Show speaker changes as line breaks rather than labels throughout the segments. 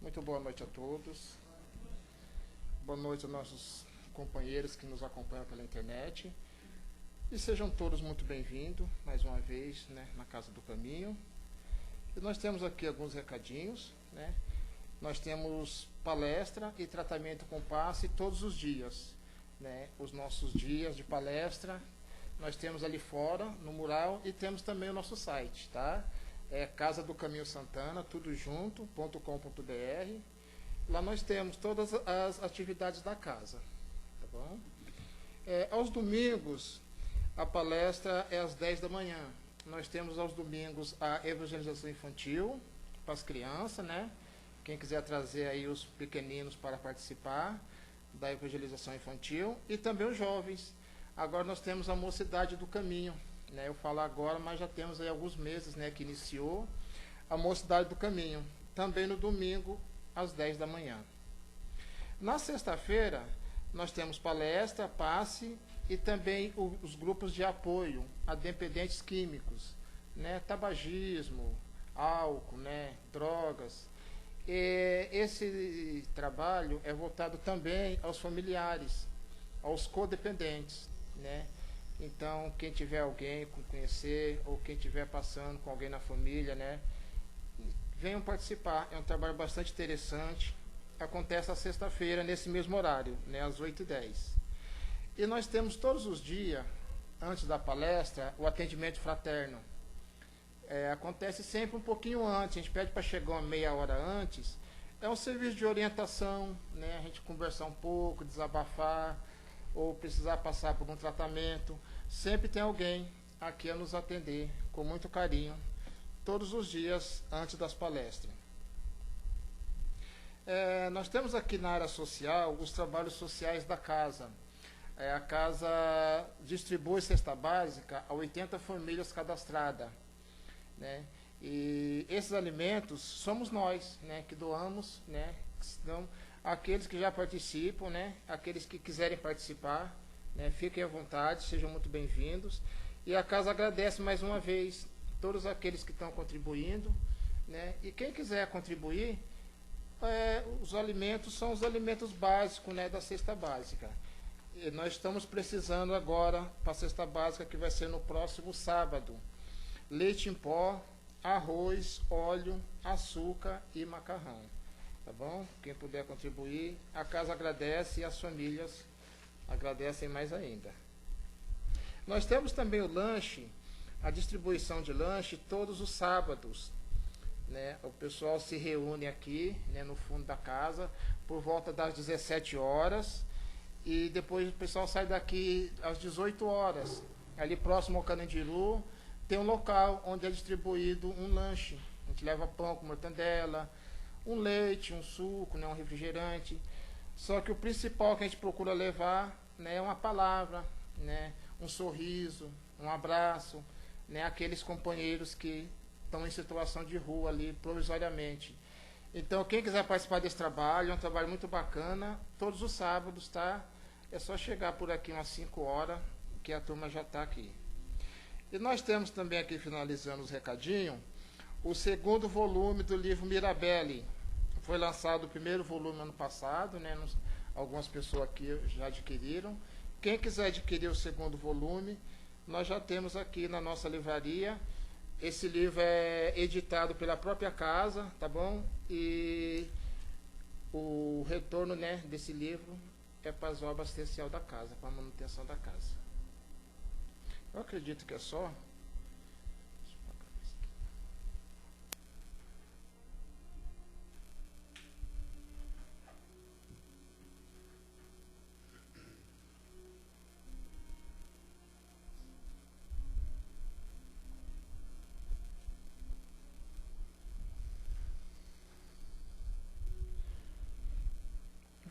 Muito boa noite a todos. Boa noite aos nossos companheiros que nos acompanham pela internet. E sejam todos muito bem-vindos, mais uma vez, na Casa do Caminho. E nós temos aqui alguns recadinhos, Nós temos palestra e tratamento com passe todos os dias, Os nossos dias de palestra, nós temos ali fora, no mural, e temos também o nosso site, tá? É Casa do Caminho Santana, tudo junto.com.br. Lá nós temos todas as atividades da casa, tá bom? Aos domingos, a palestra é às 10 da manhã. Nós temos aos domingos a evangelização infantil para as crianças, Quem quiser trazer aí os pequeninos para participar da evangelização infantil e também os jovens. Agora nós temos a Mocidade do Caminho, Eu falo agora, mas já temos aí alguns meses, que iniciou a Mocidade do Caminho, também no domingo às 10 da manhã. Na sexta-feira, nós temos palestra, passe e também os grupos de apoio a dependentes químicos, tabagismo, álcool, drogas. E esse trabalho é voltado também aos familiares, aos codependentes, Então, quem tiver alguém com conhecer, ou quem estiver passando com alguém na família, venham participar. É um trabalho bastante interessante. Acontece a sexta-feira, nesse mesmo horário, às 8h10. E nós temos todos os dias, antes da palestra, o atendimento fraterno. Acontece sempre um pouquinho antes, a gente pede para chegar uma meia hora antes. É um serviço de orientação, A gente conversar um pouco, desabafar, ou precisar passar por um tratamento. Sempre tem alguém aqui a nos atender com muito carinho, todos os dias antes das palestras. Nós temos aqui na área social os trabalhos sociais da casa. A casa distribui cesta básica a 80 famílias cadastradas, E esses alimentos somos nós, que doamos, Então, aqueles que já participam, aqueles que quiserem participar, fiquem à vontade, sejam muito bem-vindos. E a casa agradece mais uma vez todos aqueles que estão contribuindo, E quem quiser contribuir, os alimentos são os alimentos básicos, da cesta básica. E nós estamos precisando agora para a cesta básica, que vai ser no próximo sábado: leite em pó, arroz, óleo, açúcar e macarrão. Tá bom? Quem puder contribuir, a casa agradece e as famílias agradecem mais ainda. Nós temos também o lanche, a distribuição de lanche todos os sábados, O pessoal se reúne aqui, no fundo da casa, por volta das 17 horas, e depois o pessoal sai daqui às 18 horas. Ali próximo ao Carandiru, tem um local onde é distribuído um lanche. A gente leva pão com mortandela, um leite, um suco, um refrigerante. Só que o principal que a gente procura levar, é uma palavra, um sorriso, um abraço, aqueles companheiros que estão em situação de rua ali provisoriamente. Então, quem quiser participar desse trabalho, é um trabalho muito bacana, todos os sábados, tá? É só chegar por aqui umas 5 horas, que a turma já está aqui. E nós temos também aqui, finalizando os recadinhos, o segundo volume do livro Mirabelle. Foi lançado o primeiro volume ano passado, algumas pessoas aqui já adquiriram. Quem quiser adquirir o segundo volume, nós já temos aqui na nossa livraria. Esse livro é editado pela própria casa, tá bom? E o retorno, desse livro é para as obras essenciais da casa, para a manutenção da casa. Eu acredito que é só.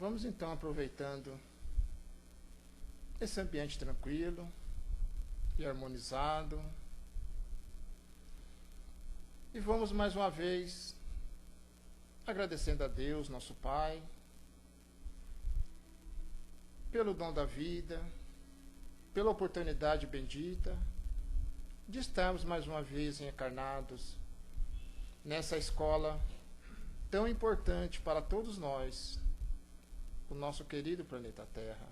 Vamos então, aproveitando esse ambiente tranquilo e harmonizado, e vamos mais uma vez agradecendo a Deus, nosso Pai, pelo dom da vida, pela oportunidade bendita de estarmos mais uma vez encarnados nessa escola tão importante para todos nós, o nosso querido planeta Terra.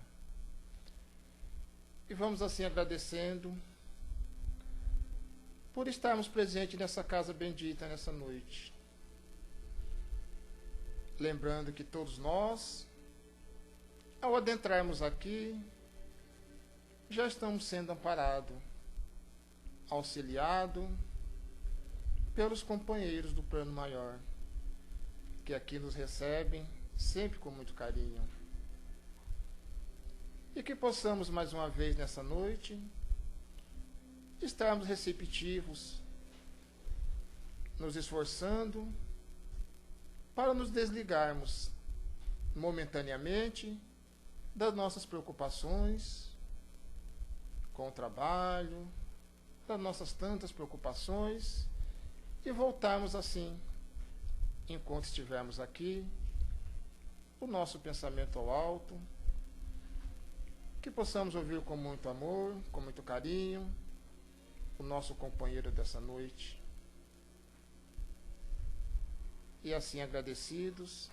E vamos assim agradecendo por estarmos presentes nessa casa bendita nessa noite. Lembrando que todos nós, ao adentrarmos aqui, já estamos sendo amparados, auxiliados pelos companheiros do plano maior, que aqui nos recebem sempre com muito carinho. E que possamos mais uma vez nessa noite estarmos receptivos, nos esforçando para nos desligarmos momentaneamente das nossas preocupações com o trabalho, das nossas tantas preocupações, e voltarmos assim, enquanto estivermos aqui, o nosso pensamento ao alto, que possamos ouvir com muito amor, com muito carinho, o nosso companheiro dessa noite. E assim agradecidos,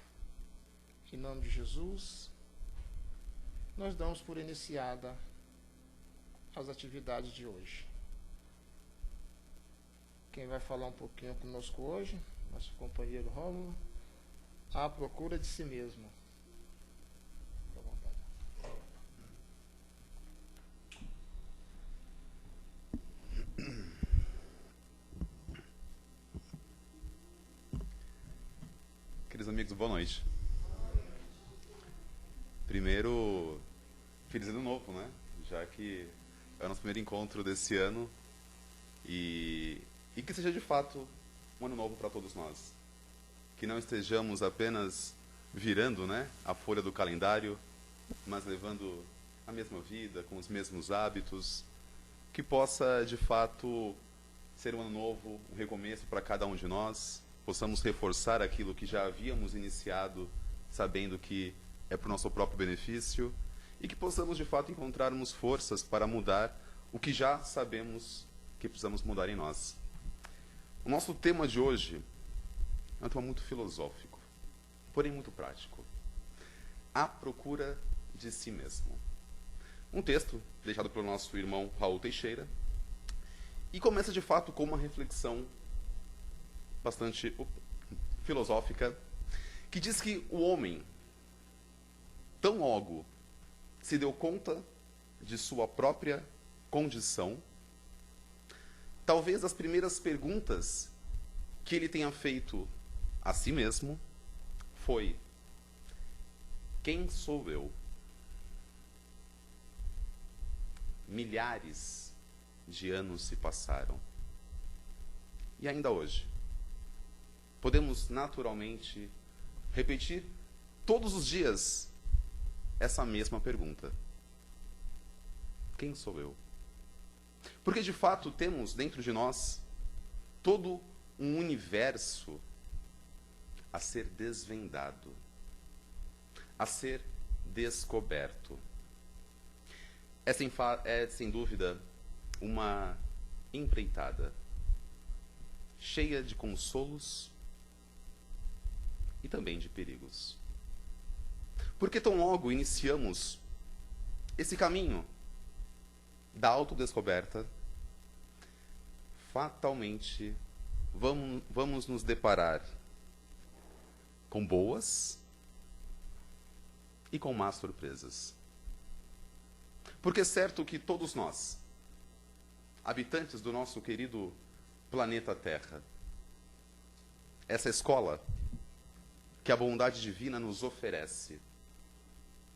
em nome de Jesus, nós damos por iniciada as atividades de hoje. Quem vai falar um pouquinho conosco hoje, nosso companheiro Rômulo, à procura de si mesmo. Fique à vontade.
Queridos amigos, boa noite. Primeiro, feliz ano novo, né? Já que é o nosso primeiro encontro desse ano e que seja de fato um ano novo para todos nós. Que não estejamos apenas virando, né, a folha do calendário, mas levando a mesma vida, com os mesmos hábitos. Que possa de fato ser um ano novo, um recomeço para cada um de nós. Possamos reforçar aquilo que já havíamos iniciado, sabendo que é para o nosso próprio benefício, e que possamos, de fato, encontrarmos forças para mudar o que já sabemos que precisamos mudar em nós. O nosso tema de hoje é um tema muito filosófico, porém muito prático. A procura de si mesmo. Um texto deixado pelo nosso irmão Raul Teixeira, e começa, de fato, com uma reflexão bastante filosófica, que diz que o homem, tão logo se deu conta de sua própria condição, talvez as primeiras perguntas que ele tenha feito a si mesmo foi: quem sou eu? Milhares de anos se passaram. E ainda hoje, podemos naturalmente repetir todos os dias essa mesma pergunta: quem sou eu? Porque de fato temos dentro de nós todo um universo a ser desvendado, a ser descoberto. É sem dúvida uma empreitada cheia de consolos e também de perigos. Porque tão logo iniciamos esse caminho da autodescoberta, fatalmente vamos nos deparar com boas e com más surpresas. Porque é certo que todos nós, habitantes do nosso querido planeta Terra, essa escola que a bondade divina nos oferece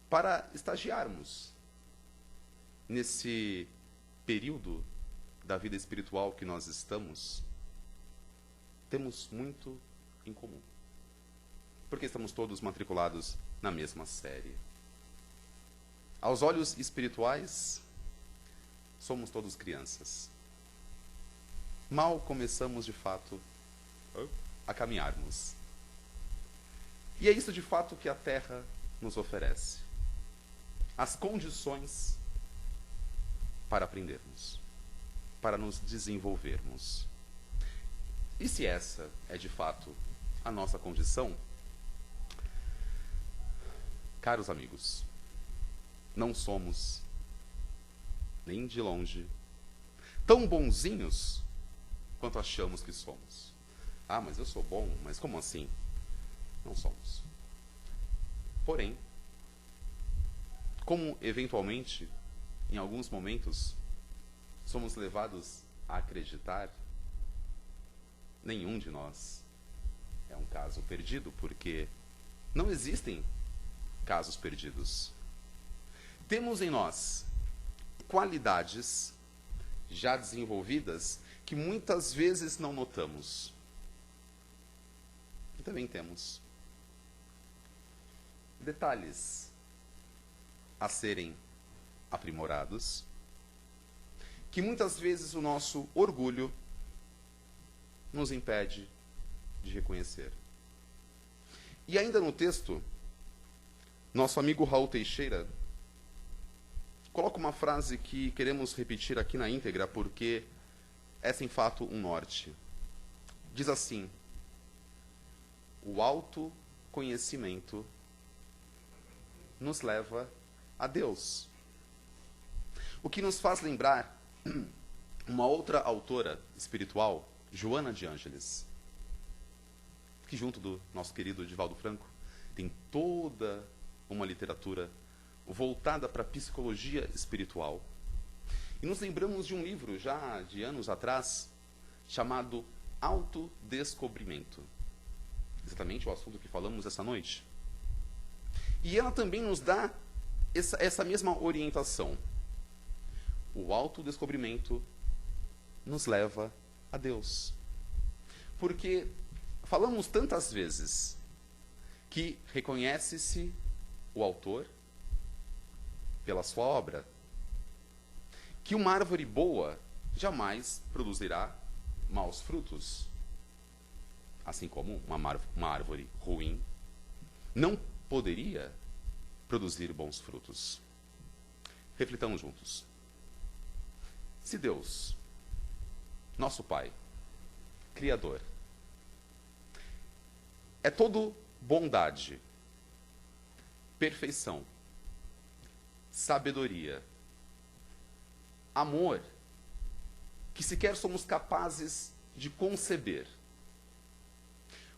para estagiarmos nesse período da vida espiritual que nós estamos, temos muito em comum. Porque estamos todos matriculados na mesma série. Aos olhos espirituais, somos todos crianças. Mal começamos, de fato, a caminharmos. E é isso, de fato, que a Terra nos oferece. As condições para aprendermos, para nos desenvolvermos. E se essa é, de fato, a nossa condição, caros amigos, não somos, nem de longe, tão bonzinhos quanto achamos que somos. Ah, mas eu sou bom, mas como assim? Não somos. Porém, como eventualmente, em alguns momentos, somos levados a acreditar, nenhum de nós é um caso perdido, porque não existem casos perdidos. Temos em nós qualidades já desenvolvidas que muitas vezes não notamos. E também temos detalhes a serem aprimorados, que muitas vezes o nosso orgulho nos impede de reconhecer. E ainda no texto, nosso amigo Raul Teixeira coloca uma frase que queremos repetir aqui na íntegra, porque é sem fato um norte. Diz assim: o autoconhecimento nos leva a Deus. O que nos faz lembrar uma outra autora espiritual, Joana de Ângeles, que junto do nosso querido Divaldo Franco, tem toda uma literatura voltada para a psicologia espiritual. E nos lembramos de um livro, já de anos atrás, chamado Autodescobrimento. Exatamente o assunto que falamos essa noite. E ela também nos dá essa mesma orientação. O autodescobrimento nos leva a Deus. Porque falamos tantas vezes que reconhece-se o autor pela sua obra, que uma árvore boa jamais produzirá maus frutos, assim como uma árvore ruim não poderia produzir bons frutos. Reflitamos juntos. Se Deus, nosso Pai, Criador, é todo bondade, perfeição, sabedoria, amor, que sequer somos capazes de conceber,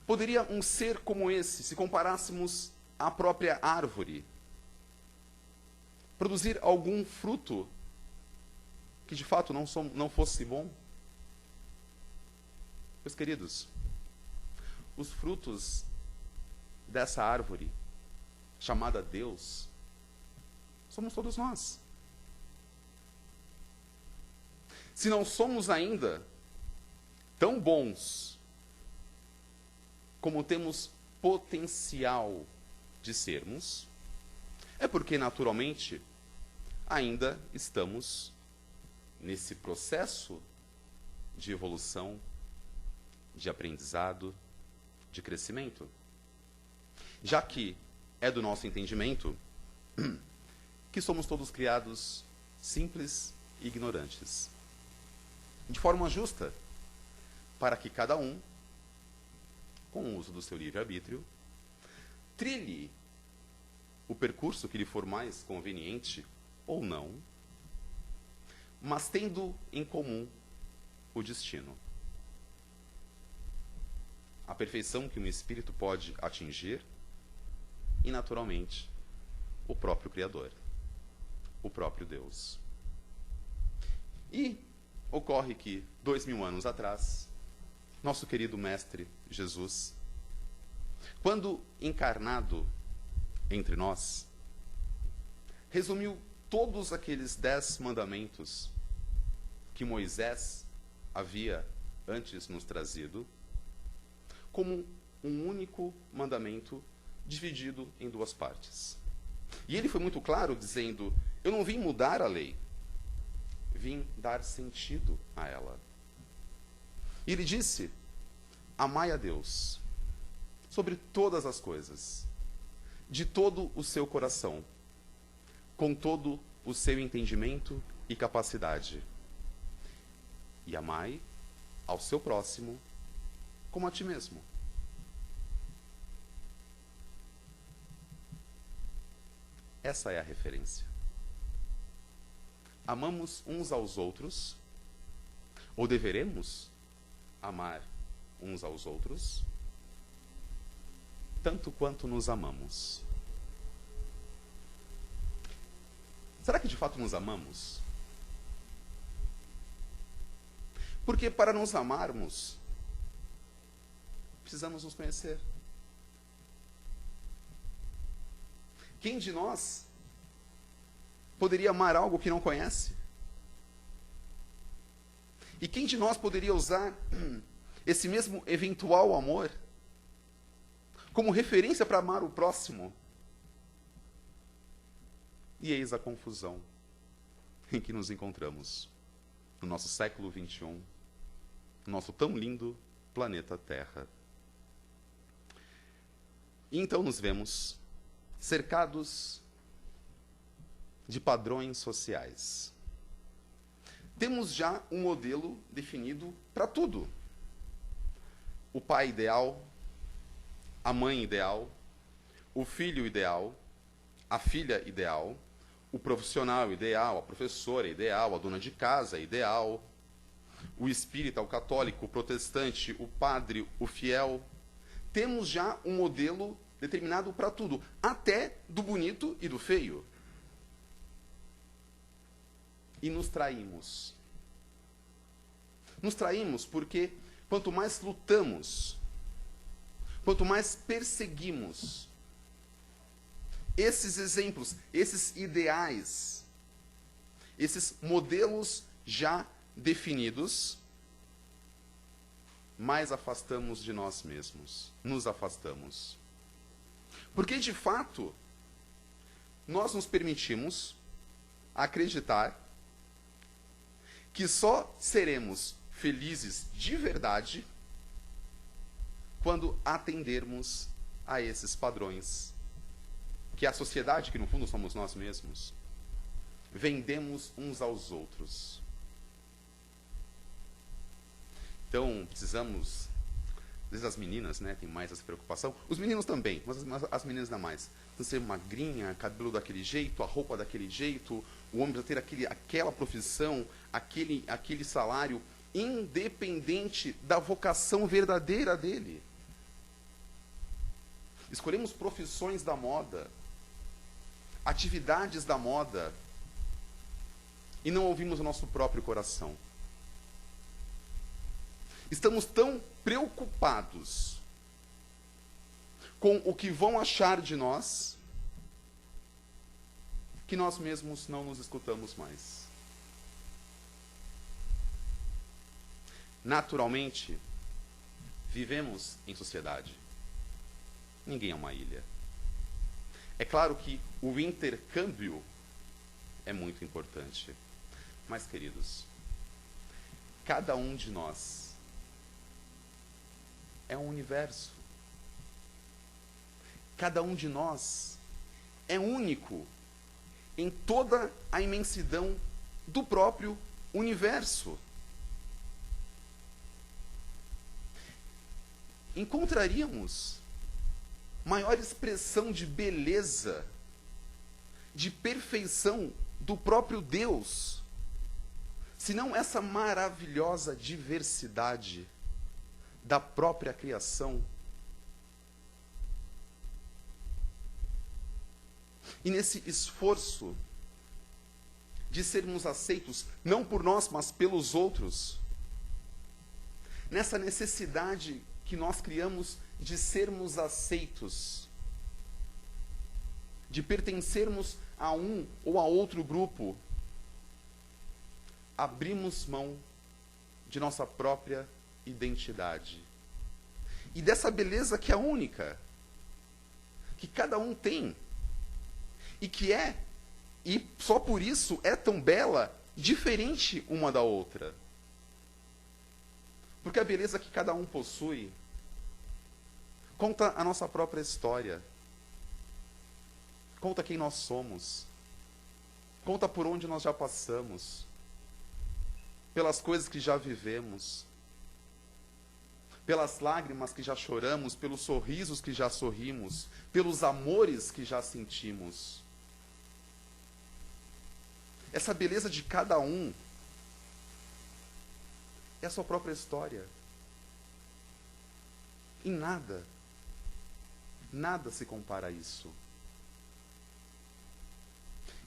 poderia um ser como esse, se comparássemos à própria árvore, produzir algum fruto que de fato não fosse bom? Meus queridos, os frutos dessa árvore chamada Deus somos todos nós. Se não somos ainda tão bons como temos potencial de sermos, é porque, naturalmente, ainda estamos nesse processo de evolução, de aprendizado, de crescimento. Já que é do nosso entendimento que somos todos criados simples e ignorantes, de forma justa, para que cada um, com o uso do seu livre-arbítrio, trilhe o percurso que lhe for mais conveniente ou não, mas tendo em comum o destino. A perfeição que um espírito pode atingir e, naturalmente, o próprio Criador, o próprio Deus. E ocorre que, 2000 anos atrás, nosso querido Mestre Jesus, quando encarnado entre nós, resumiu todos aqueles 10 mandamentos que Moisés havia antes nos trazido como um único mandamento dividido em 2 partes. E ele foi muito claro dizendo: eu não vim mudar a lei, vim dar sentido a ela. E ele disse: amai a Deus sobre todas as coisas, de todo o seu coração, com todo o seu entendimento e capacidade. E amai ao seu próximo como a ti mesmo. Essa é a referência. Amamos uns aos outros, ou deveremos amar uns aos outros, tanto quanto nos amamos. Será que de fato nos amamos? Porque para nos amarmos, precisamos nos conhecer. Quem de nós poderia amar algo que não conhece? E quem de nós poderia usar esse mesmo eventual amor como referência para amar o próximo? E eis a confusão em que nos encontramos no nosso século XXI, no nosso tão lindo planeta Terra. E então nos vemos cercados de padrões sociais. Temos já um modelo definido para tudo. O pai ideal, a mãe ideal, o filho ideal, a filha ideal, o profissional ideal, a professora ideal, a dona de casa ideal, o espírita, o católico, o protestante, o padre, o fiel. Temos já um modelo determinado para tudo, até do bonito e do feio. E nos traímos. Nos traímos porque quanto mais lutamos, quanto mais perseguimos esses exemplos, esses ideais, esses modelos já definidos, mais afastamos de nós mesmos, nos afastamos. Porque, de fato, nós nos permitimos acreditar que só seremos felizes de verdade quando atendermos a esses padrões que a sociedade, que no fundo somos nós mesmos, vendemos uns aos outros. Então, precisamos, às vezes as meninas, né, têm mais essa preocupação, os meninos também, mas as meninas ainda mais. Precisa ser magrinha, cabelo daquele jeito, a roupa daquele jeito, o homem precisa ter aquela profissão, aquele salário, independente da vocação verdadeira dele. Escolhemos profissões da moda, atividades da moda, e não ouvimos o nosso próprio coração. Estamos tão preocupados com o que vão achar de nós, que nós mesmos não nos escutamos mais. Naturalmente, vivemos em sociedade. Ninguém é uma ilha. É claro que o intercâmbio é muito importante. Mas, queridos, cada um de nós é um universo. Cada um de nós é único em toda a imensidão do próprio universo. Encontraríamos maior expressão de beleza, de perfeição do próprio Deus, senão essa maravilhosa diversidade da própria criação. E nesse esforço de sermos aceitos, não por nós, mas pelos outros, nessa necessidade que nós criamos de sermos aceitos, de pertencermos a um ou a outro grupo, abrimos mão de nossa própria identidade. E dessa beleza que é única, que cada um tem, e que é, e só por isso é tão bela, diferente uma da outra. Porque a beleza que cada um possui conta a nossa própria história, conta quem nós somos, conta por onde nós já passamos, pelas coisas que já vivemos, pelas lágrimas que já choramos, pelos sorrisos que já sorrimos, pelos amores que já sentimos. essa beleza de cada um é a sua própria história. Em nada se compara a isso.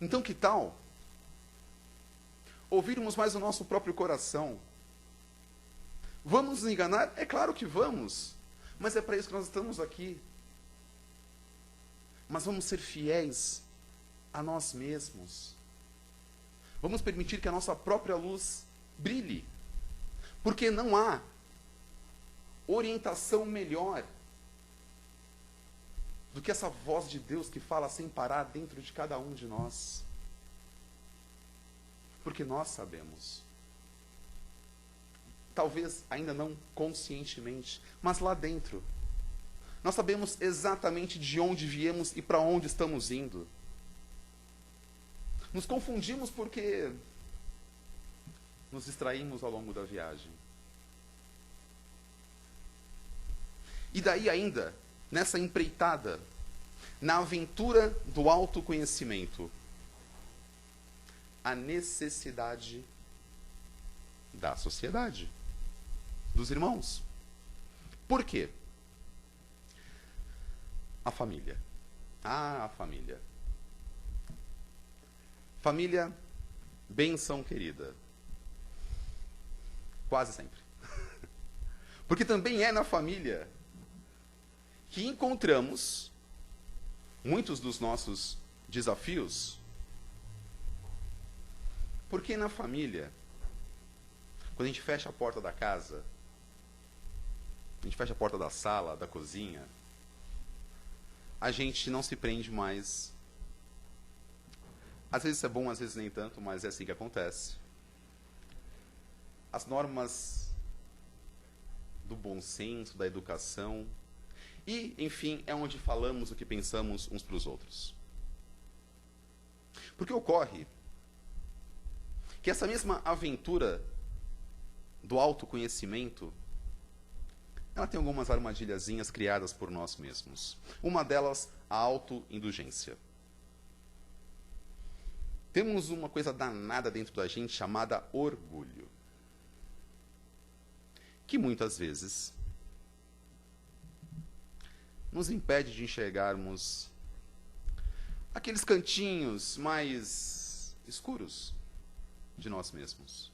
Então, que tal ouvirmos mais o nosso próprio coração? Vamos nos enganar? É claro que vamos. Mas é para isso que nós estamos aqui. Mas vamos ser fiéis a nós mesmos. Vamos permitir que a nossa própria luz brilhe. Porque não há orientação melhor do que essa voz de Deus que fala sem parar dentro de cada um de nós. Porque nós sabemos. Talvez ainda não conscientemente, mas lá dentro. Nós sabemos exatamente de onde viemos e para onde estamos indo. Nos confundimos porque nos distraímos ao longo da viagem. E daí ainda, nessa empreitada, na aventura do autoconhecimento, a necessidade da sociedade, dos irmãos. Por quê? A família. A família. Família, bênção querida. Quase sempre. Porque também é na família que encontramos muitos dos nossos desafios. Porque na família, quando a gente fecha a porta da casa, a gente fecha a porta da sala, da cozinha, a gente não se prende mais. Às vezes é bom, às vezes nem tanto, mas é assim que acontece. As normas do bom senso, da educação. E, enfim, é onde falamos o que pensamos uns para os outros. Porque ocorre que essa mesma aventura do autoconhecimento, ela tem algumas armadilhazinhas criadas por nós mesmos. Uma delas, a autoindulgência. Temos uma coisa danada dentro da gente chamada orgulho. Que muitas vezes nos impede de enxergarmos aqueles cantinhos mais escuros de nós mesmos.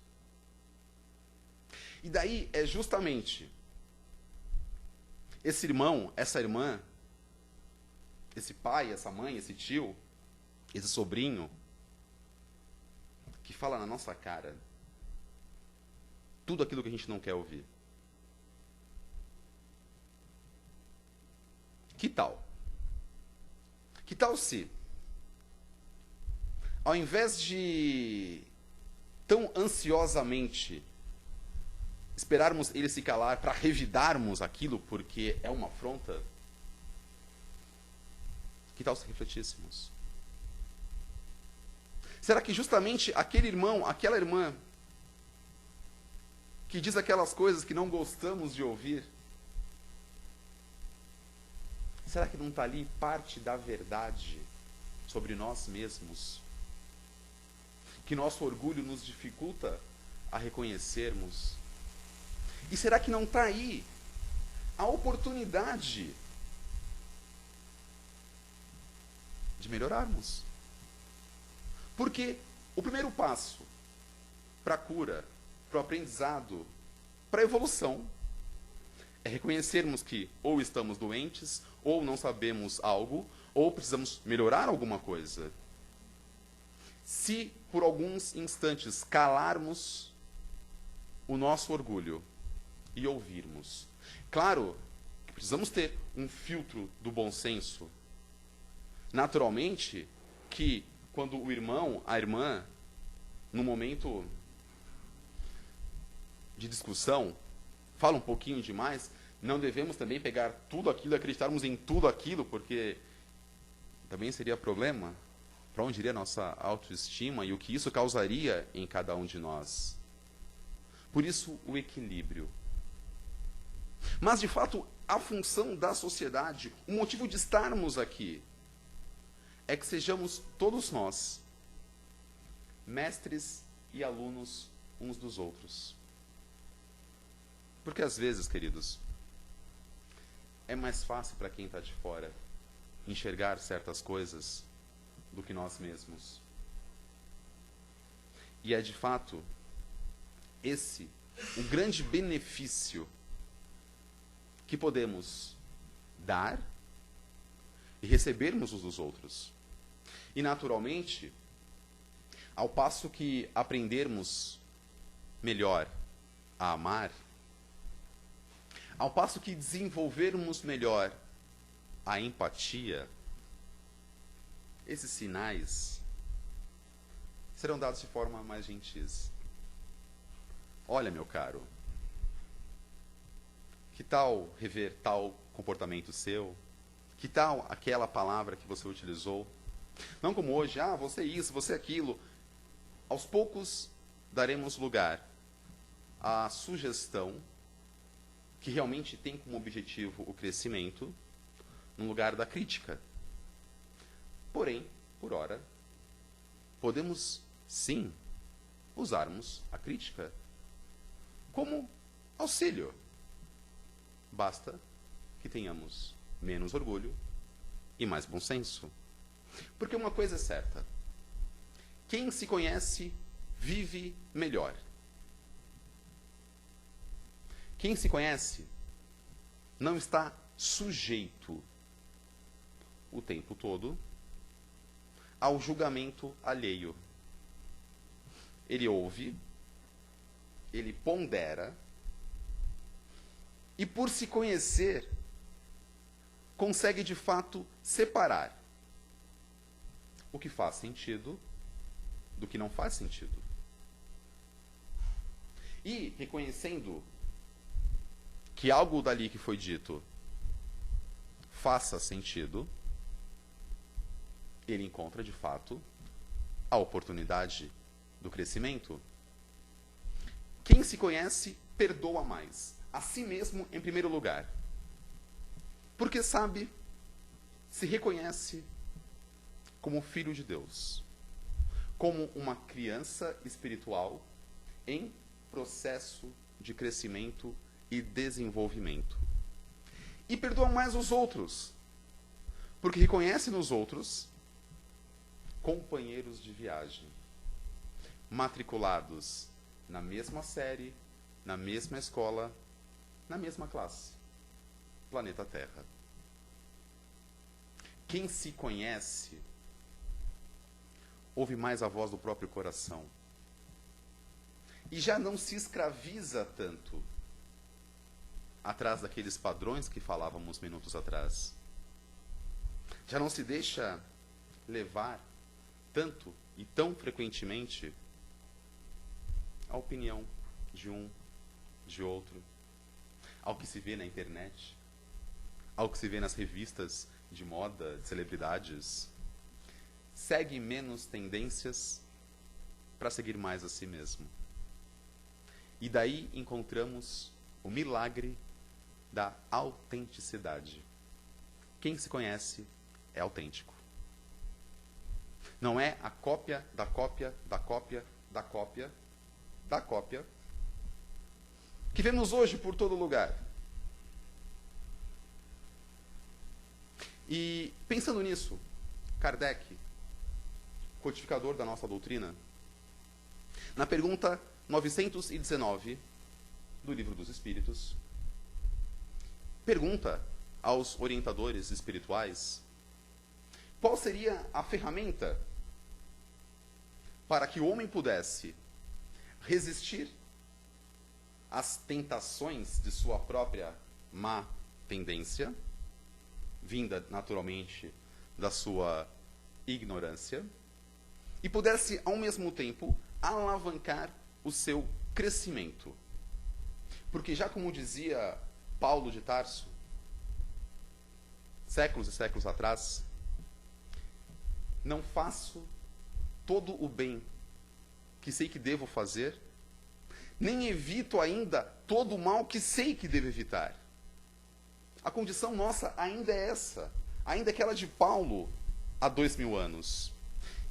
E daí é justamente esse irmão, essa irmã, esse pai, essa mãe, esse tio, esse sobrinho, que fala na nossa cara tudo aquilo que a gente não quer ouvir. Que tal? Que tal se, ao invés de tão ansiosamente esperarmos ele se calar para revidarmos aquilo porque é uma afronta, que tal se refletíssemos? Será que justamente aquele irmão, aquela irmã, que diz aquelas coisas que não gostamos de ouvir, será que não está ali parte da verdade sobre nós mesmos? Que nosso orgulho nos dificulta a reconhecermos? E será que não está aí a oportunidade de melhorarmos? Porque o primeiro passo para a cura, para o aprendizado, para a evolução, é reconhecermos que ou estamos doentes, ou não sabemos algo, ou precisamos melhorar alguma coisa. Se por alguns instantes calarmos o nosso orgulho e ouvirmos. Claro que precisamos ter um filtro do bom senso. Naturalmente que quando o irmão, a irmã, no momento de discussão, fala um pouquinho demais, não devemos também pegar tudo aquilo e acreditarmos em tudo aquilo, porque também seria problema. Para onde iria a nossa autoestima e o que isso causaria em cada um de nós? Por isso, o equilíbrio. Mas, de fato, a função da sociedade, o motivo de estarmos aqui, é que sejamos todos nós mestres e alunos uns dos outros. Porque às vezes, queridos, é mais fácil para quem está de fora enxergar certas coisas do que nós mesmos. E é de fato esse o grande benefício que podemos dar e recebermos uns dos outros. E naturalmente, ao passo que aprendermos melhor a amar, ao passo que desenvolvermos melhor a empatia, esses sinais serão dados de forma mais gentis. Olha, meu caro, que tal rever tal comportamento seu? Que tal aquela palavra que você utilizou? Não como hoje, você isso, você aquilo. Aos poucos daremos lugar à sugestão que realmente tem como objetivo o crescimento, no lugar da crítica. Porém, por ora, podemos sim usarmos a crítica como auxílio. Basta que tenhamos menos orgulho e mais bom senso. Porque uma coisa é certa: quem se conhece vive melhor. Quem se conhece não está sujeito o tempo todo ao julgamento alheio. Ele ouve, ele pondera, e por se conhecer, consegue de fato separar o que faz sentido do que não faz sentido. E reconhecendo que algo dali que foi dito faça sentido, ele encontra de fato a oportunidade do crescimento. Quem se conhece perdoa mais, a si mesmo em primeiro lugar, porque sabe, se reconhece como filho de Deus, como uma criança espiritual em processo de crescimento e desenvolvimento. E perdoa mais os outros, porque reconhece nos outros companheiros de viagem, matriculados na mesma série, na mesma escola, na mesma classe, planeta Terra. Quem se conhece ouve mais a voz do próprio coração e já não se escraviza tanto atrás daqueles padrões que falávamos minutos atrás. Já não se deixa levar tanto e tão frequentemente a opinião de um, de outro, ao que se vê na internet, ao que se vê nas revistas de moda, de celebridades. Segue menos tendências para seguir mais a si mesmo. E daí encontramos o milagre da autenticidade. Quem se conhece é autêntico. Não é a cópia da cópia da cópia da cópia da cópia que vemos hoje por todo lugar. E pensando nisso, Kardec, codificador da nossa doutrina, na pergunta 919 do Livro dos Espíritos, pergunta aos orientadores espirituais qual seria a ferramenta para que o homem pudesse resistir às tentações de sua própria má tendência, vinda naturalmente da sua ignorância, e pudesse, ao mesmo tempo, alavancar o seu crescimento. Porque já como dizia Paulo de Tarso, séculos e séculos atrás, não faço todo o bem que sei que devo fazer, nem evito ainda todo o mal que sei que devo evitar. A condição nossa ainda é essa, ainda é aquela de Paulo há 2000 anos.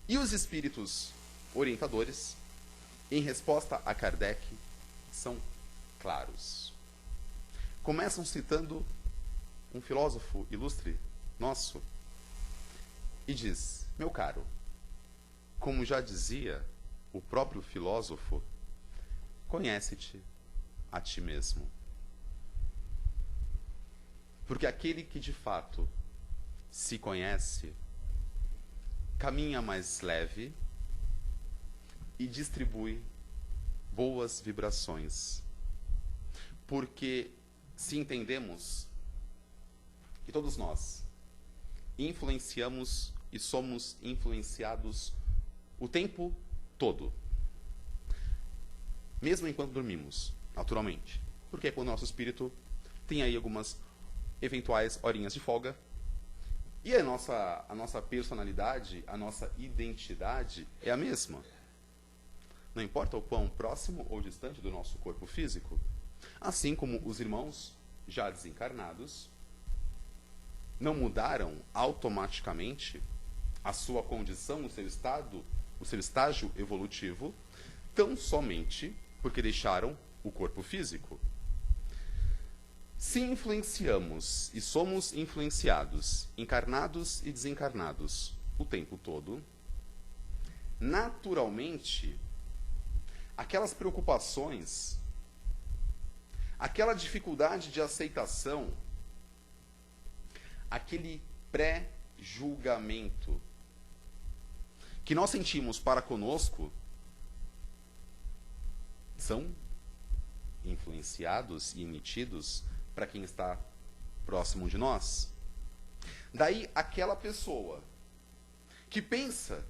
E os espíritos orientadores, em resposta a Kardec, são claros. Começam citando um filósofo ilustre nosso e diz: meu caro, como já dizia o próprio filósofo, conhece-te a ti mesmo. Porque aquele que de fato se conhece, caminha mais leve e distribui boas vibrações. Porque se entendemos que todos nós influenciamos e somos influenciados o tempo todo, mesmo enquanto dormimos, naturalmente. Porque é quando o nosso espírito tem aí algumas eventuais horinhas de folga. E a nossa personalidade, a nossa identidade é a mesma. Não importa o quão próximo ou distante do nosso corpo físico. Assim como os irmãos já desencarnados não mudaram automaticamente a sua condição, o seu estado, o seu estágio evolutivo, tão somente porque deixaram o corpo físico. Se influenciamos e somos influenciados, encarnados e desencarnados, o tempo todo, naturalmente, aquelas preocupações, aquela dificuldade de aceitação, aquele pré-julgamento que nós sentimos para conosco, são influenciados e emitidos para quem está próximo de nós. Daí aquela pessoa que pensa,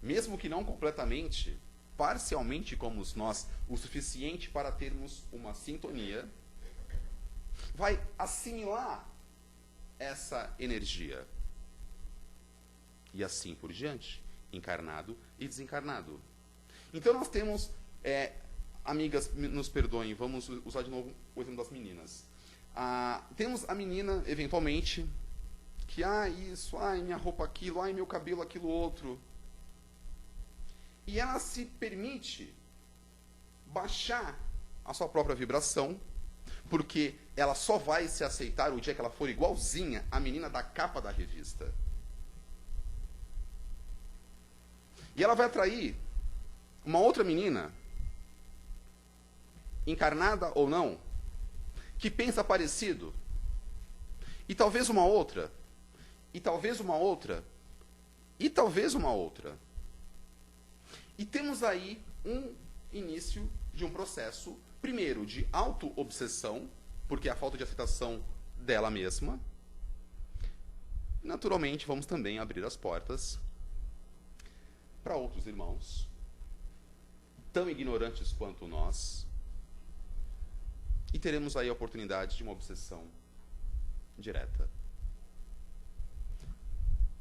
mesmo que não completamente, parcialmente como nós, o suficiente para termos uma sintonia, vai assimilar essa energia. E assim por diante, encarnado e desencarnado. Então nós temos, amigas, nos perdoem, vamos usar de novo o exemplo das meninas. Temos a menina, eventualmente, que, isso, minha roupa aquilo, meu cabelo aquilo outro. E ela se permite baixar a sua própria vibração, porque ela só vai se aceitar o dia que ela for igualzinha à menina da capa da revista. E ela vai atrair uma outra menina, encarnada ou não, que pensa parecido, e talvez uma outra, e talvez uma outra, e talvez uma outra. E temos aí um início de um processo, primeiro, de auto-obsessão, porque é a falta de aceitação dela mesma. Naturalmente, vamos também abrir as portas para outros irmãos, tão ignorantes quanto nós, e teremos aí a oportunidade de uma obsessão direta.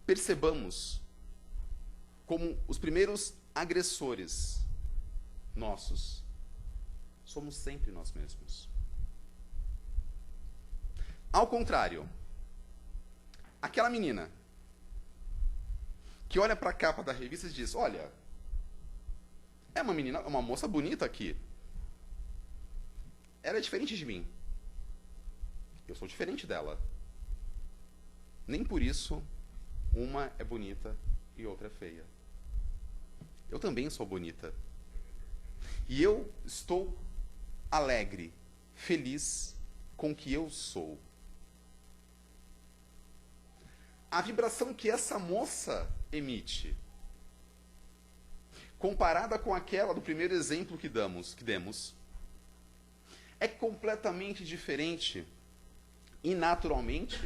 Percebamos como os primeiros agressores nossos somos sempre nós mesmos. Ao contrário, aquela menina que olha para a capa da revista e diz: olha, é uma menina, uma moça bonita aqui. Ela é diferente de mim. Eu sou diferente dela. Nem por isso uma é bonita e outra é feia. Eu também sou bonita. E eu estou alegre, feliz com o que eu sou. A vibração que essa moça emite, comparada com aquela do primeiro exemplo que demos, é completamente diferente e, naturalmente,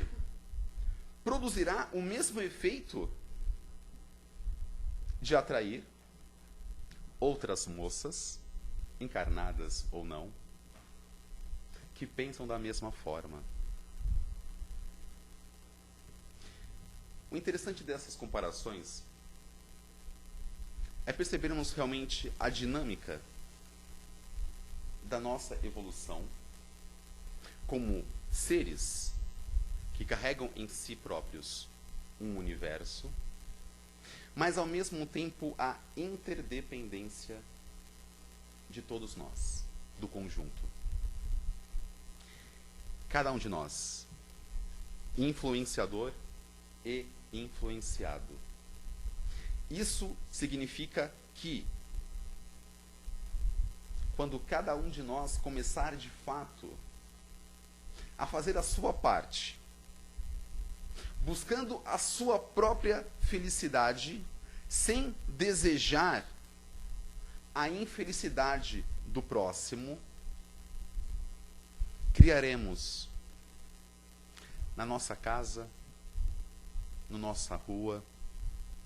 produzirá o mesmo efeito de atrair outras moças, encarnadas ou não, que pensam da mesma forma. O interessante dessas comparações é percebermos realmente a dinâmica da nossa evolução como seres que carregam em si próprios um universo mas ao mesmo tempo a interdependência de todos nós, do conjunto. Cada um de nós, influenciador e influenciado. Isso significa que, quando cada um de nós começar de fato a fazer a sua parte, buscando a sua própria felicidade, sem desejar a infelicidade do próximo, criaremos na nossa casa, na nossa rua,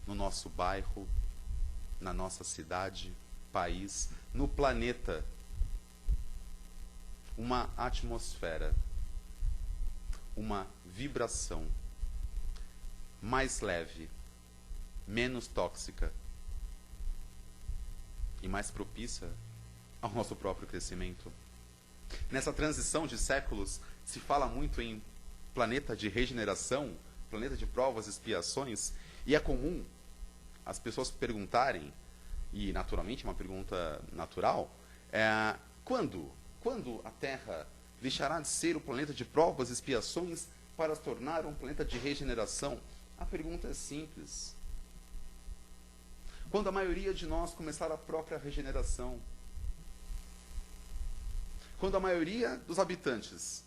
no nosso bairro, na nossa cidade, país, no planeta, uma atmosfera, uma vibração mais leve, menos tóxica e mais propícia ao nosso próprio crescimento. Nessa transição de séculos, se fala muito em planeta de regeneração, planeta de provas e expiações, e é comum as pessoas perguntarem, e naturalmente uma pergunta natural, quando a Terra deixará de ser o planeta de provas e expiações para se tornar um planeta de regeneração? A pergunta é simples. Quando a maioria de nós começar a própria regeneração. Quando a maioria dos habitantes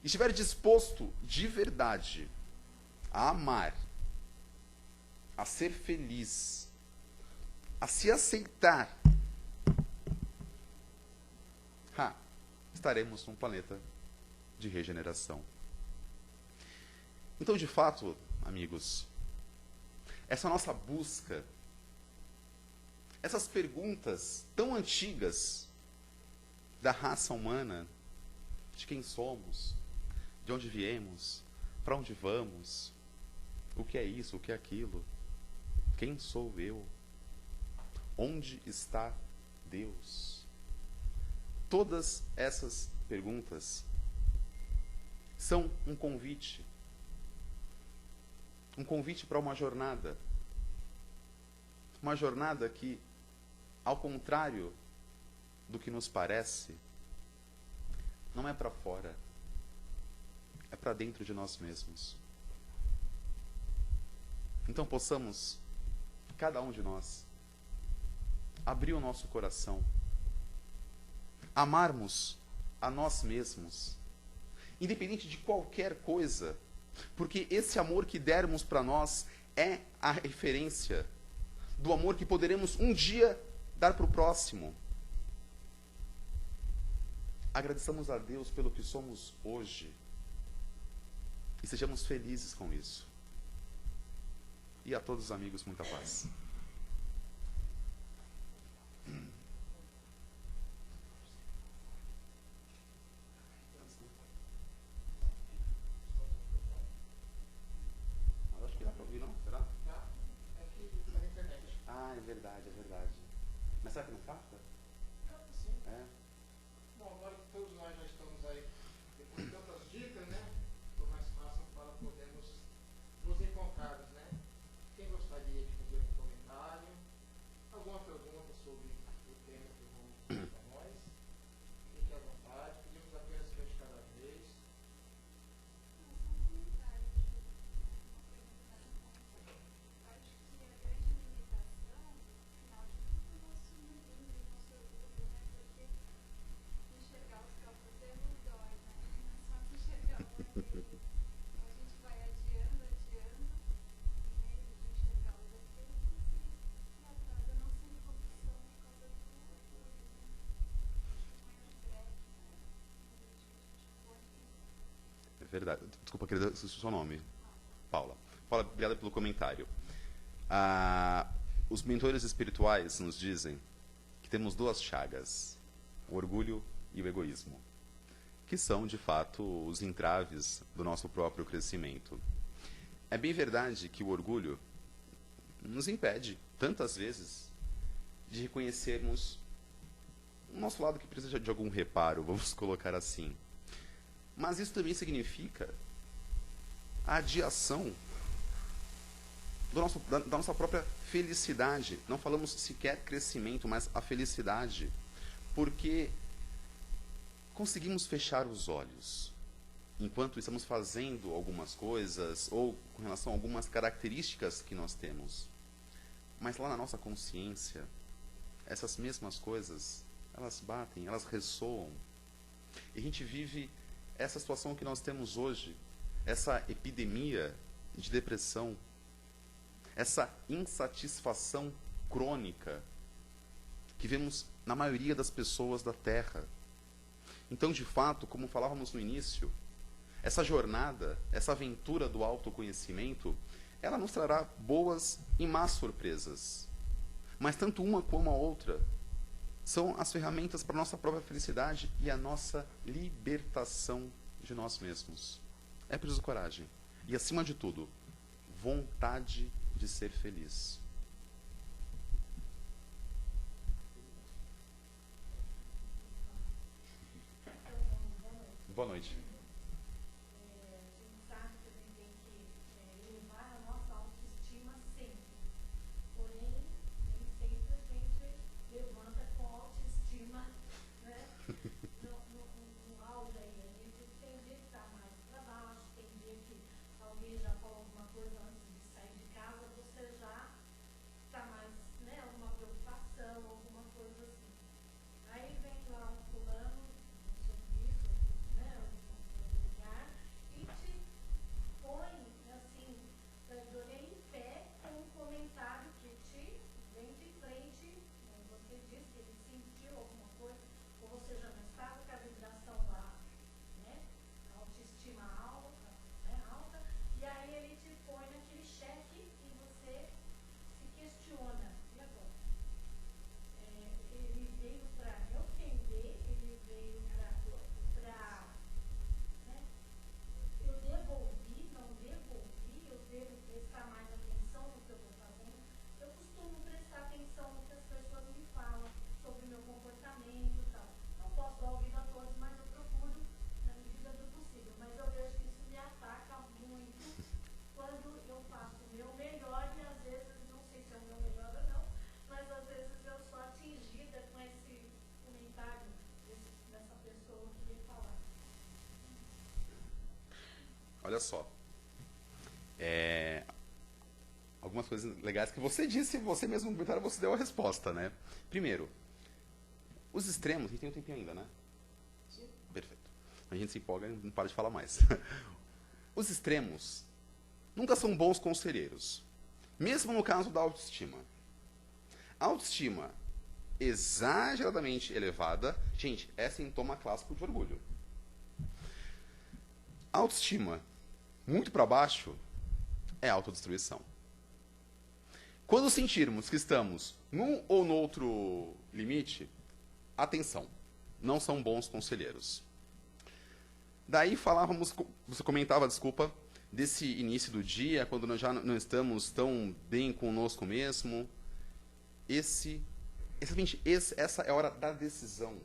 estiver disposto de verdade a amar, a ser feliz, a se aceitar, estaremos num planeta de regeneração. Então, de fato, amigos, essa nossa busca, essas perguntas tão antigas da raça humana, de quem somos, de onde viemos, para onde vamos, o que é isso, o que é aquilo, quem sou eu, onde está Deus? Todas essas perguntas são um convite para uma jornada que, ao contrário do que nos parece, não é para fora, é para dentro de nós mesmos. Então possamos, cada um de nós, abrir o nosso coração, amarmos a nós mesmos, independente de qualquer coisa, porque esse amor que dermos para nós é a referência do amor que poderemos um dia dar para o próximo. Agradeçamos a Deus pelo que somos hoje e sejamos felizes com isso. E a todos os amigos, muita paz. Acho que dá para ouvir, não? Será?
Tá? É que tá na internet.
Ah, é verdade, é verdade. Mas será que não capta?
Sim.
É.
Bom, agora que todos nós já estamos aí, depois de tantas dicas, né? Ficou mais fácil para podermos nos encontrar, né? Quem gostaria de fazer um comentário, alguma pergunta sobre o tema que vamos fazer para nós, fique à vontade, pedimos apenas que de cada vez.
É verdade. Desculpa, querida, esqueci o seu nome. Paula. Paula, obrigada pelo comentário. Os mentores espirituais nos dizem que temos duas chagas, o orgulho e o egoísmo, que são, de fato, os entraves do nosso próprio crescimento. É bem verdade que o orgulho nos impede, tantas vezes, de reconhecermos o nosso lado que precisa de algum reparo, vamos colocar assim. Mas isso também significa a adiação da nossa própria felicidade. Não falamos sequer crescimento, mas a felicidade. Porque conseguimos fechar os olhos enquanto estamos fazendo algumas coisas ou com relação a algumas características que nós temos. Mas lá na nossa consciência, essas mesmas coisas, elas batem, elas ressoam. E a gente vive essa situação que nós temos hoje, essa epidemia de depressão, essa insatisfação crônica que vemos na maioria das pessoas da Terra. Então, de fato, como falávamos no início, essa jornada, essa aventura do autoconhecimento, ela nos trará boas e más surpresas. Mas tanto uma como a outra são as ferramentas para a nossa própria felicidade e a nossa libertação de nós mesmos. É preciso coragem. E, acima de tudo, vontade de ser feliz. Boa noite. Olha só. Algumas coisas legais que você disse, você mesmo no comentário, você deu a resposta, né? Primeiro, os extremos, a gente tem um tempinho ainda, né? Sim. Perfeito. A gente se empolga e não para de falar mais. Os extremos nunca são bons conselheiros. Mesmo no caso da autoestima. A autoestima exageradamente elevada, gente, é sintoma clássico de orgulho. A autoestima muito para baixo é autodestruição. Quando sentirmos que estamos num ou no outro limite, atenção, não são bons conselheiros. Daí falávamos, você comentava, desculpa, desse início do dia, quando nós já não estamos tão bem conosco mesmo. Essa é a hora da decisão.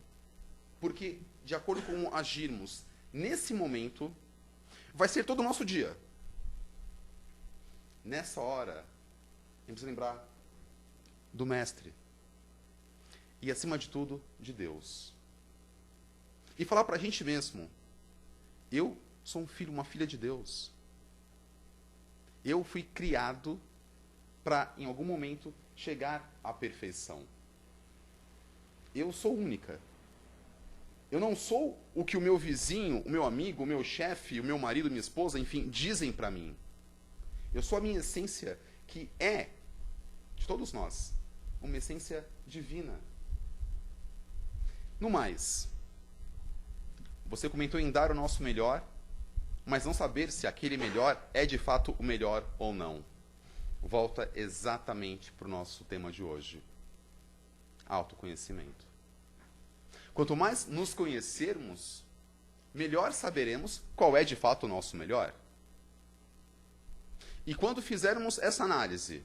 Porque, de acordo com como agirmos nesse momento, vai ser todo o nosso dia. Nessa hora, a gente precisa lembrar do Mestre. E, acima de tudo, de Deus. E falar para a gente mesmo, eu sou um filho, uma filha de Deus. Eu fui criado para, em algum momento, chegar à perfeição. Eu sou única. Eu não sou o que o meu vizinho, o meu amigo, o meu chefe, o meu marido, minha esposa, enfim, dizem para mim. Eu sou a minha essência, que é, de todos nós, uma essência divina. No mais, você comentou em dar o nosso melhor, mas não saber se aquele melhor é de fato o melhor ou não. Volta exatamente para o nosso tema de hoje. Autoconhecimento. Quanto mais nos conhecermos, melhor saberemos qual é de fato o nosso melhor. E quando fizermos essa análise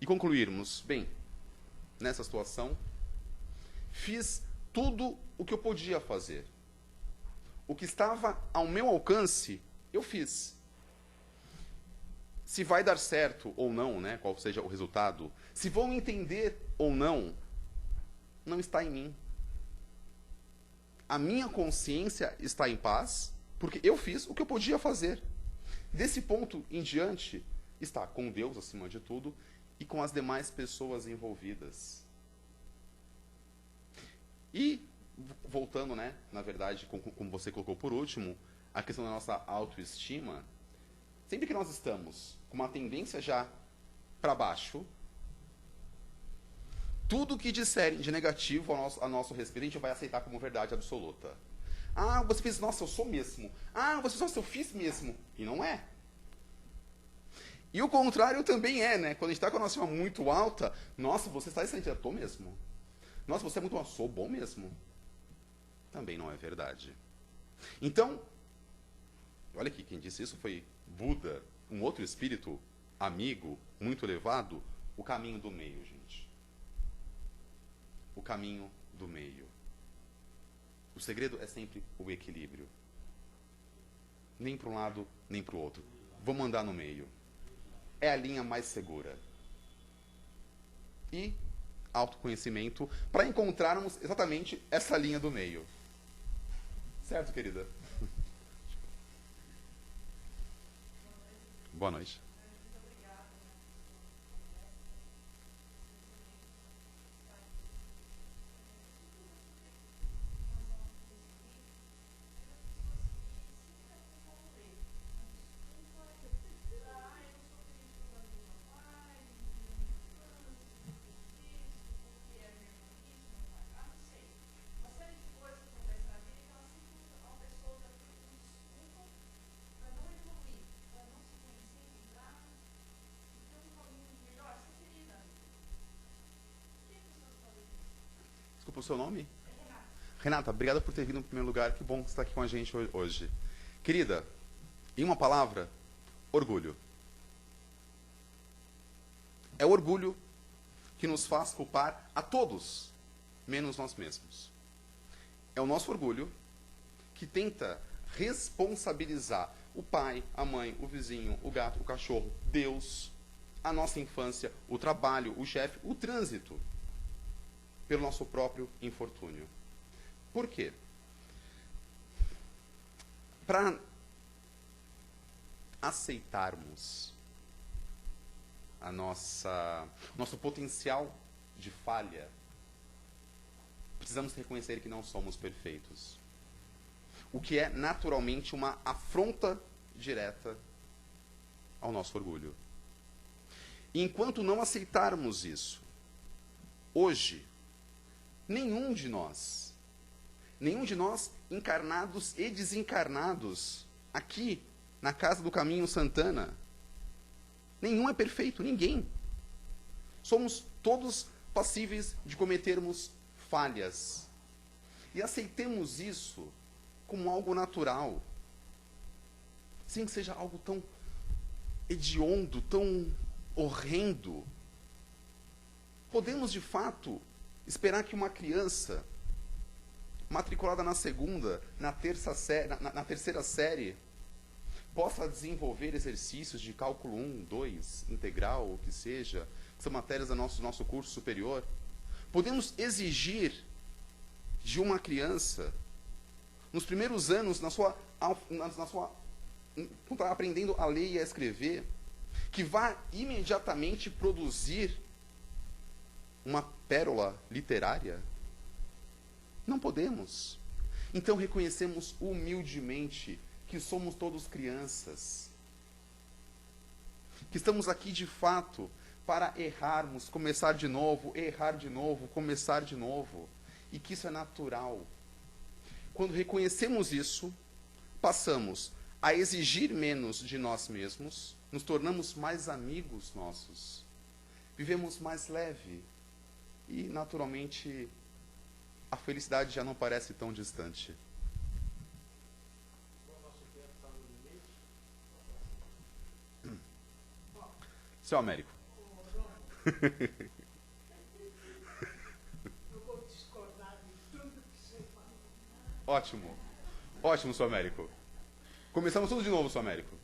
e concluirmos, bem, nessa situação, fiz tudo o que eu podia fazer. O que estava ao meu alcance, eu fiz. se vai dar certo ou não, né, qual seja o resultado, se vão entender ou não está em mim. A minha consciência está em paz, porque eu fiz o que eu podia fazer. Desse ponto em diante, está com Deus acima de tudo e com as demais pessoas envolvidas. E, voltando, né, na verdade, como você colocou por último, a questão da nossa autoestima, sempre que nós estamos com uma tendência já para baixo, tudo que disserem de negativo a nosso respeito, a gente vai aceitar como verdade absoluta. Ah, você fez, nossa, eu sou mesmo. Ah, você, nossa, eu fiz mesmo. E não é. E o contrário também é, né? Quando a gente está com a nossa estima muito alta, nossa, você está excelente, eu estou mesmo. Nossa, você é muito bom, eu sou bom mesmo. Também não é verdade. Então, olha aqui, quem disse isso foi Buda, um outro espírito amigo, muito elevado, o caminho do meio, gente. O caminho do meio. O segredo é sempre o equilíbrio. Nem para um lado, nem para o outro. Vamos andar no meio. É a linha mais segura. E autoconhecimento para encontrarmos exatamente essa linha do meio. Certo, querida? Boa noite. Desculpa o seu nome? Renata, obrigada por ter vindo em primeiro lugar. Que bom que você está aqui com a gente hoje. Querida, em uma palavra, orgulho. É o orgulho que nos faz culpar a todos, menos nós mesmos. É o nosso orgulho que tenta responsabilizar o pai, a mãe, o vizinho, o gato, o cachorro, Deus, a nossa infância, o trabalho, o chefe, o trânsito, pelo nosso próprio infortúnio. Por quê? Para aceitarmos nosso potencial de falha, precisamos reconhecer que não somos perfeitos. O que é naturalmente uma afronta direta ao nosso orgulho. E enquanto não aceitarmos isso, hoje, nenhum de nós, encarnados e desencarnados, aqui na Casa do Caminho Santana, nenhum é perfeito, ninguém. Somos todos passíveis de cometermos falhas. E aceitemos isso como algo natural. Sem que seja algo tão hediondo, tão horrendo. Podemos, de fato, esperar que uma criança matriculada na segunda, na terceira série, possa desenvolver exercícios de cálculo 1, 2, integral, o que seja, que são matérias do nosso curso superior. Podemos exigir de uma criança, nos primeiros anos, quando está aprendendo a ler e a escrever, que vá imediatamente produzir uma pérola literária? Não podemos. Então reconhecemos humildemente que somos todos crianças. Que estamos aqui de fato para errarmos, começar de novo, errar de novo, começar de novo. E que isso é natural. Quando reconhecemos isso, passamos a exigir menos de nós mesmos, nos tornamos mais amigos nossos, vivemos mais leve e, naturalmente, a felicidade já não parece tão distante. Seu Américo.
Eu vou discordar de tudo que você falou.
Ótimo. Ótimo, seu Américo. Começamos tudo de novo, seu Américo.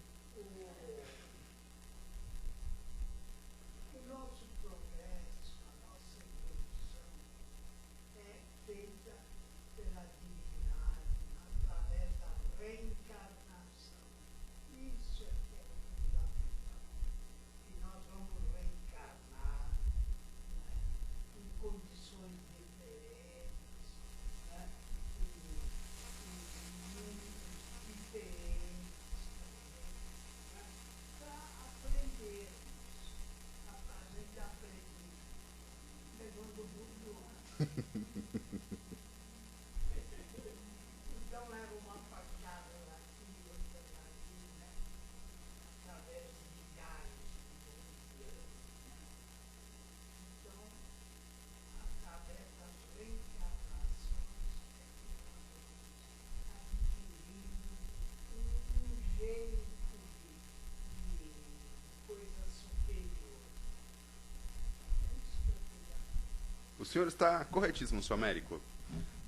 senhor está corretíssimo, senhor Américo.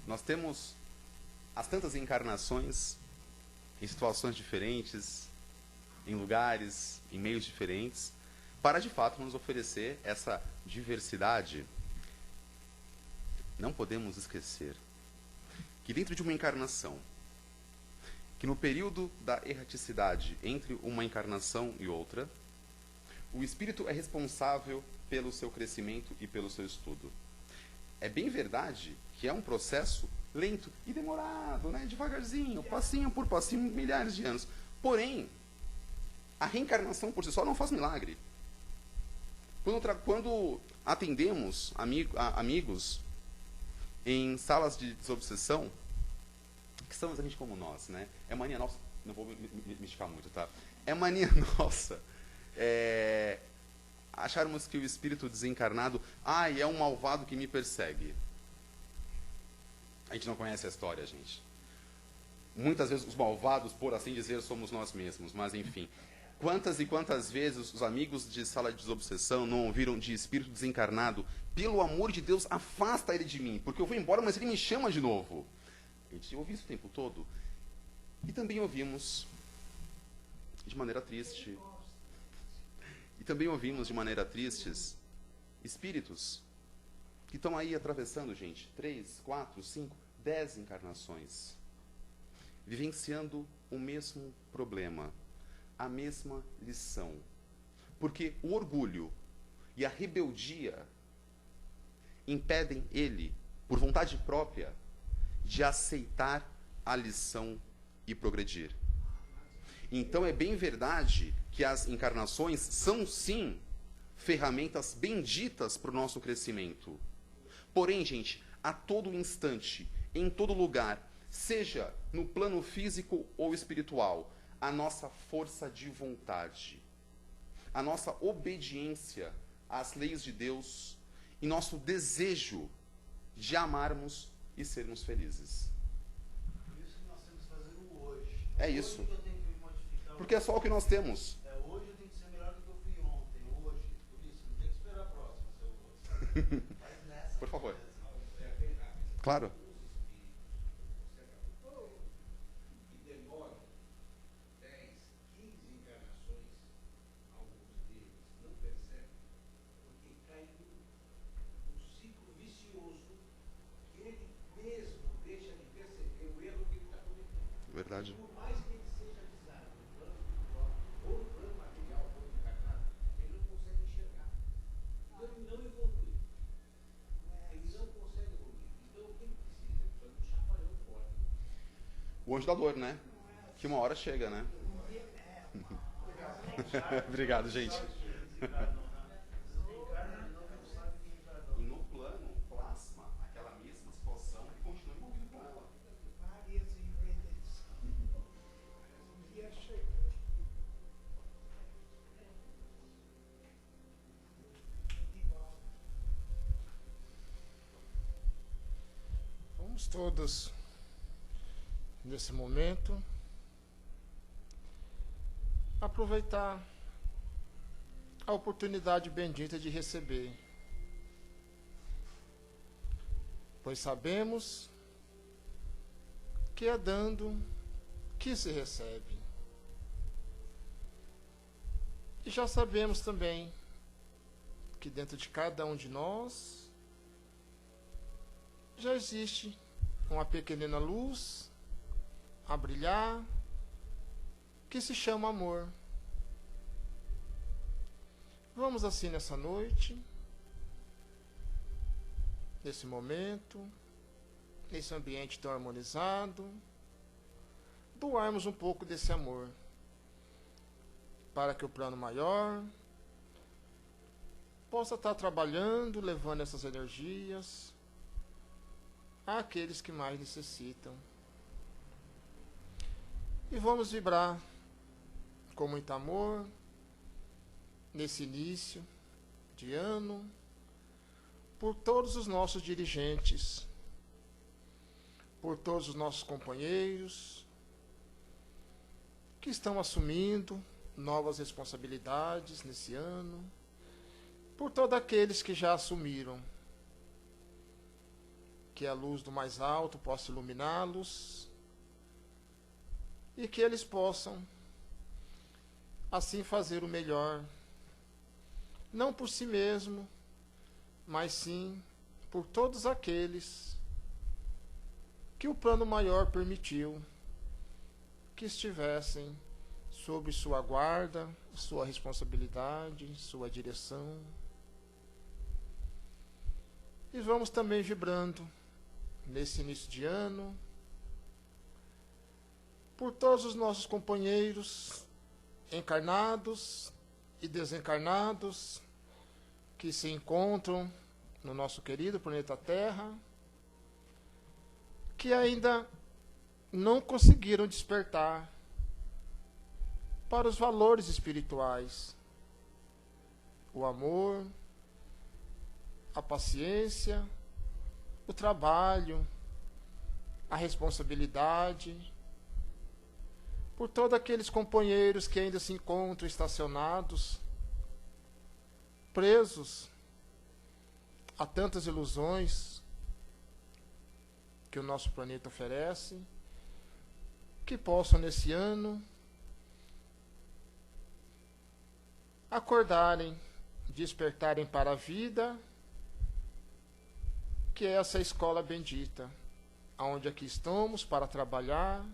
Nós temos as tantas encarnações em situações diferentes, em lugares, em meios diferentes, para de fato nos oferecer essa diversidade. Não podemos esquecer que dentro de uma encarnação, que no período da erraticidade entre uma encarnação e outra, o espírito é responsável pelo seu crescimento e pelo seu estudo. É bem verdade que é um processo lento e demorado, né? Devagarzinho, passinho por passinho, milhares de anos. Porém, a reencarnação por si só não faz milagre. Quando atendemos amigos em salas de desobsessão, que são exatamente como nós, né? É mania nossa, não vou me esticar muito, tá? É mania nossa acharmos que o espírito desencarnado, é um malvado que me persegue. A gente não conhece a história, gente. Muitas vezes os malvados, por assim dizer, somos nós mesmos, mas enfim. Quantas e quantas vezes os amigos de sala de desobsessão não ouviram de espírito desencarnado, pelo amor de Deus, afasta ele de mim, porque eu vou embora, mas ele me chama de novo. A gente ouve isso o tempo todo. E também ouvimos de maneira triste. Espíritos que estão aí atravessando, gente, 3, 4, 5, 10 encarnações, vivenciando o mesmo problema, a mesma lição. Porque o orgulho e a rebeldia impedem ele, por vontade própria, de aceitar a lição e progredir. Então é bem verdade que as encarnações são, sim, ferramentas benditas para o nosso crescimento. Porém, gente, a todo instante, em todo lugar, seja no plano físico ou espiritual, a nossa força de vontade, a nossa obediência às leis de Deus e nosso desejo de amarmos e sermos felizes.
Por isso que nós temos que fazer o hoje.
É isso.
Hoje que eu tenho que me modificar.
Porque é só o que nós temos.
Hoje eu tenho que ser melhor do que eu fui ontem. Hoje. Por isso, não tem que esperar a próxima, se eu vou. Faz nessa.
Por favor. Claro.
E demoram 10, 15 encarnações, alguns deles não percebem, porque cai num ciclo vicioso que ele mesmo deixa de perceber o erro que ele está cometendo.
Verdade.
Por mais que ele seja avisado no plano espiritual ou no plano material ou encarnado, ele não consegue enxergar. Então ele não evolui. Ele não consegue evoluir. Então o que ele precisa? Ele precisa de um chacoalhão forte.
O anjo da dor, né? Que uma hora chega, né? Obrigado, gente. E no plano plasma aquela mesma situação e continua envolvido com ela.
Várias vezes. Um dia chega. De volta.
Vamos todos, nesse momento, aproveitar a oportunidade bendita de receber. Pois sabemos que é dando que se recebe. E já sabemos também que dentro de cada um de nós já existe uma pequenina luz a brilhar que se chama amor. Vamos assim nessa noite, nesse momento, nesse ambiente tão harmonizado, doarmos um pouco desse amor para que o plano maior possa estar trabalhando, levando essas energias àqueles que mais necessitam. E vamos vibrar com muito amor nesse início de ano por todos os nossos dirigentes, por todos os nossos companheiros que estão assumindo novas responsabilidades nesse ano, por todos aqueles que já assumiram, que a luz do mais alto possa iluminá-los e que eles possam assim fazer o melhor, não por si mesmo, mas sim por todos aqueles que o plano maior permitiu que estivessem sob sua guarda, sua responsabilidade, sua direção. E vamos também vibrando nesse início de ano por todos os nossos companheiros encarnados e desencarnados que se encontram no nosso querido planeta Terra, que ainda não conseguiram despertar para os valores espirituais, o amor, a paciência, o trabalho, a responsabilidade, por todos aqueles companheiros que ainda se encontram estacionados, presos a tantas ilusões que o nosso planeta oferece, que possam nesse ano acordarem, despertarem para a vida, que é essa escola bendita, onde aqui estamos para trabalhar,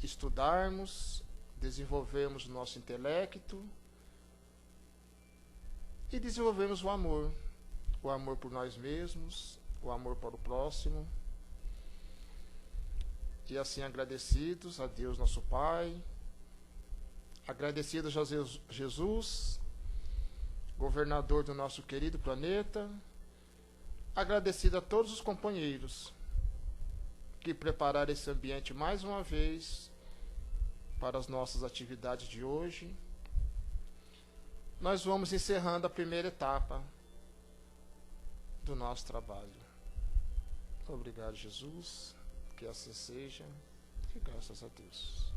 estudarmos, desenvolvermos o nosso intelecto e desenvolvermos o amor por nós mesmos, o amor para o próximo. E assim agradecidos a Deus nosso Pai, agradecidos a Jesus, governador do nosso querido planeta, agradecido a todos os companheiros que prepararam esse ambiente mais uma vez para as nossas atividades de hoje. Nós vamos encerrando a primeira etapa do nosso trabalho. Obrigado, Jesus. Que assim seja. E graças a Deus.